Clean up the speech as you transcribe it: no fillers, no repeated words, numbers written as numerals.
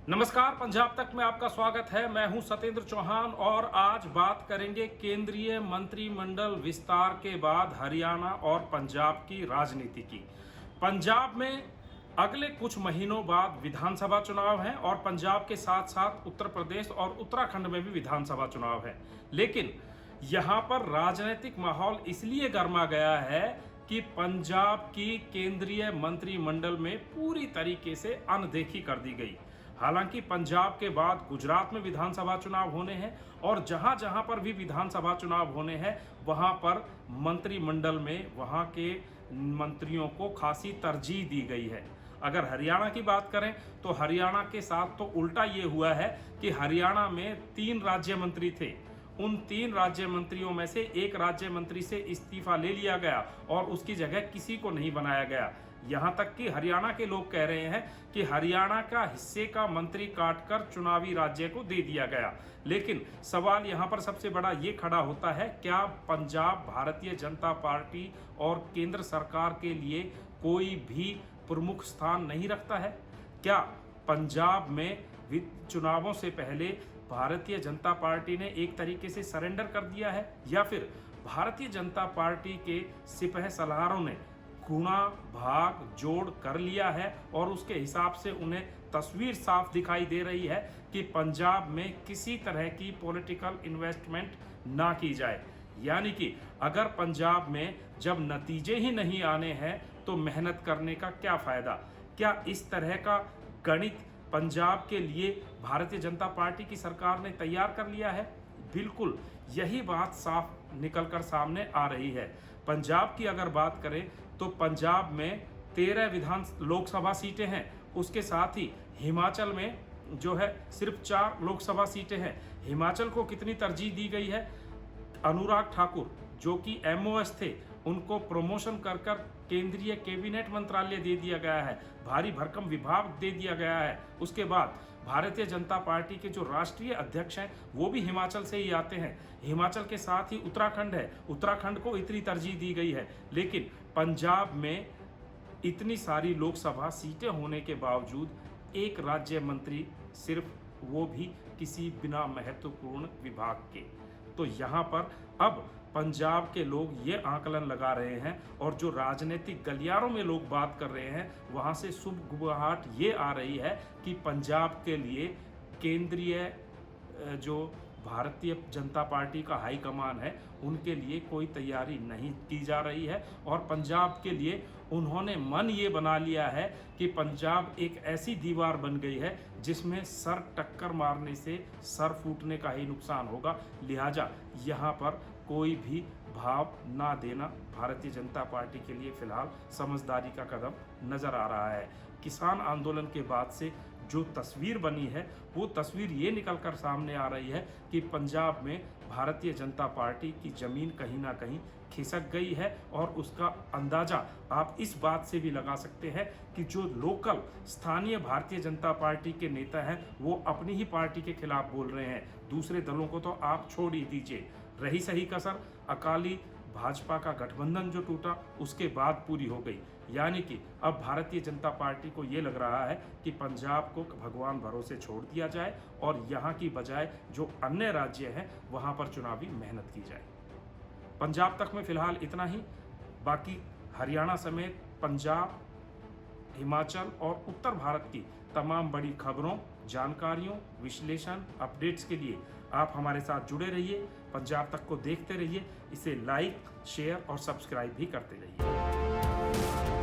नमस्कार, पंजाब तक में आपका स्वागत है। मैं हूं सत्येंद्र चौहान और आज बात करेंगे केंद्रीय मंत्रिमंडल विस्तार के बाद हरियाणा और पंजाब की राजनीति की। पंजाब में अगले कुछ महीनों बाद विधानसभा चुनाव है और पंजाब के साथ साथ उत्तर प्रदेश और उत्तराखंड में भी विधानसभा चुनाव है। लेकिन यहां पर राजनीतिक माहौल इसलिए गर्मा गया है कि पंजाब की केंद्रीय मंत्रिमंडल में पूरी तरीके से अनदेखी कर दी गई। हालांकि पंजाब के बाद गुजरात में विधानसभा चुनाव होने हैं और जहां जहां पर भी विधानसभा चुनाव होने हैं वहां पर मंत्रिमंडल में वहां के मंत्रियों को खासी तरजीह दी गई है। अगर हरियाणा की बात करें तो हरियाणा के साथ तो उल्टा ये हुआ है कि हरियाणा में 3 राज्य मंत्री थे। उन 3 राज्य मंत्रियों में से एक राज्य मंत्री से इस्तीफा ले लिया गया और उसकी जगह किसी को नहीं बनाया गया। यहां तक कि हरियाणा के लोग कह रहे हैं कि हरियाणा का हिस्से का मंत्री काटकर चुनावी राज्य को दे दिया गया। लेकिन सवाल यहां पर सबसे बड़ा ये खड़ा होता है, क्या पंजाब भारतीय जनता पार्टी और केंद्र सरकार के लिए कोई भी प्रमुख स्थान नहीं रखता है? क्या पंजाब में चुनावों से पहले भारतीय जनता पार्टी ने एक तरीके से सरेंडर कर दिया है, या फिर भारतीय जनता पार्टी के सिपह सलारों ने गुणा भाग जोड़ कर लिया है और उसके हिसाब से उन्हें तस्वीर साफ दिखाई दे रही है कि पंजाब में किसी तरह की पॉलिटिकल इन्वेस्टमेंट ना की जाए। यानी कि अगर पंजाब में जब नतीजे ही नहीं आने हैं तो मेहनत करने का क्या फायदा? क्या इस तरह का गणित पंजाब के लिए भारतीय जनता पार्टी की सरकार ने तैयार कर लिया है? बिल्कुल यही बात साफ निकलकर सामने आ रही है। पंजाब की अगर बात करें तो पंजाब में 13 लोकसभा सीटें हैं। उसके साथ ही हिमाचल में जो है सिर्फ 4 लोकसभा सीटें हैं। हिमाचल को कितनी तरजीह दी गई है? अनुराग ठाकुर जो कि एमओएस थे, उनको प्रमोशन कर कर केंद्रीय कैबिनेट मंत्रालय दे दिया गया है, भारी भरकम विभाग दे दिया गया है। उसके बाद भारतीय जनता पार्टी के जो राष्ट्रीय अध्यक्ष हैं वो भी हिमाचल से ही आते हैं। हिमाचल के साथ ही उत्तराखंड है, उत्तराखंड को इतनी तरजीह दी गई है। लेकिन पंजाब में इतनी सारी लोकसभा सीटें होने के बावजूद एक राज्य मंत्री, सिर्फ वो भी किसी बिना महत्वपूर्ण विभाग के। तो यहाँ पर अब पंजाब के लोग ये आकलन लगा रहे हैं और जो राजनीतिक गलियारों में लोग बात कर रहे हैं वहाँ से शुभ गुहार ये आ रही है कि पंजाब के लिए केंद्रीय जो भारतीय जनता पार्टी का हाईकमान है उनके लिए कोई तैयारी नहीं की जा रही है। और पंजाब के लिए उन्होंने मन ये बना लिया है कि पंजाब एक ऐसी दीवार बन गई है जिसमें सर टक्कर मारने से सर फूटने का ही नुकसान होगा। लिहाजा यहाँ पर कोई भी भाव ना देना भारतीय जनता पार्टी के लिए फिलहाल समझदारी का कदम नजर आ रहा है। किसान आंदोलन के बाद से जो तस्वीर बनी है वो तस्वीर ये निकल कर सामने आ रही है कि पंजाब में भारतीय जनता पार्टी की जमीन कहीं ना कहीं खिसक गई है। और उसका अंदाजा आप इस बात से भी लगा सकते हैं कि जो लोकल स्थानीय भारतीय जनता पार्टी के नेता हैं वो अपनी ही पार्टी के खिलाफ बोल रहे हैं। दूसरे दलों को तो आप छोड़ ही दीजिए। रही सही कसर अकाली भाजपा का गठबंधन जो टूटा उसके बाद पूरी हो गई। यानी कि अब भारतीय जनता पार्टी को ये लग रहा है कि पंजाब को भगवान भरोसे छोड़ दिया जाए और यहाँ की बजाय जो अन्य राज्य हैं वहाँ पर चुनावी मेहनत की जाए। पंजाब तक में फिलहाल इतना ही। बाकी हरियाणा समेत पंजाब, हिमाचल और उत्तर भारत की तमाम बड़ी खबरों, जानकारियों, विश्लेषण, अपडेट्स के लिए आप हमारे साथ जुड़े रहिए। पंजाब तक को देखते रहिए। इसे लाइक, शेयर और सब्सक्राइब भी करते रहिए।